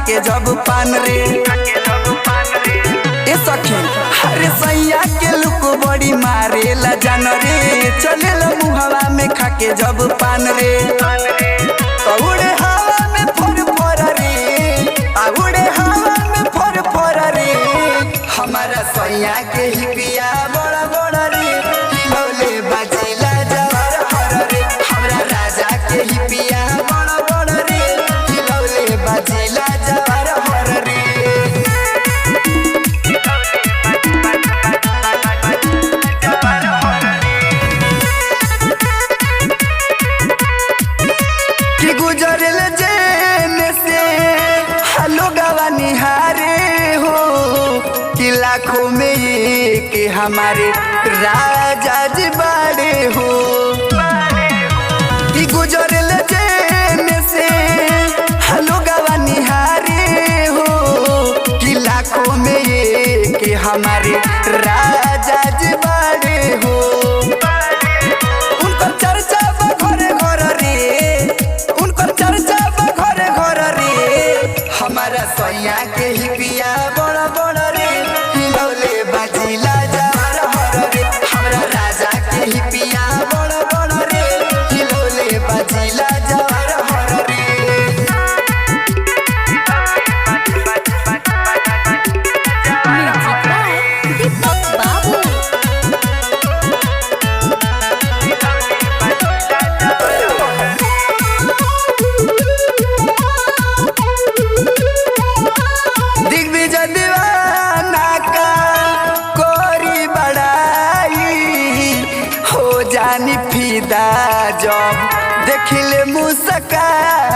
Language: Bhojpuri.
खाके जब पान रे ए सखी हरे सैया के लुक बड़ी मारेला जान रे चलेला मुहवा में खाके जब पान रे उड़े हवा में फर फर रे उड़े हवा में फर फर रे हमारा सैया के ही पिया बड़ा बड़ा रे हिलौले बजेला जवार हर रे हमरा राजा के ही पिया बड़ा बड़ा रे हिलौले बजेला जवार हर रे कि गुजरल जेने से हलो गवा निहारे हो कि लाखों में एक हमारे राजा जी बड़े हो कि गुजरल जेने से हलो गवा निहारे हो कि लाखों में एक हमारे राजा जी बड़े हो उनकर चर्चा घरे घर रे उनकर चर्चा घरे घर रे हमारा सैया के ही पिया बड़ा बड़ा रे हिलौले बजिला जवार हर रे हमरा राजा के ही पिया बड़ा बड़ा रे हिलौले बजिला जवार हर रे दीपक बाबू दिग्विजय दीवाना का कोरी बड़ाई हो जानी फिदा जब देखिले मुस्काई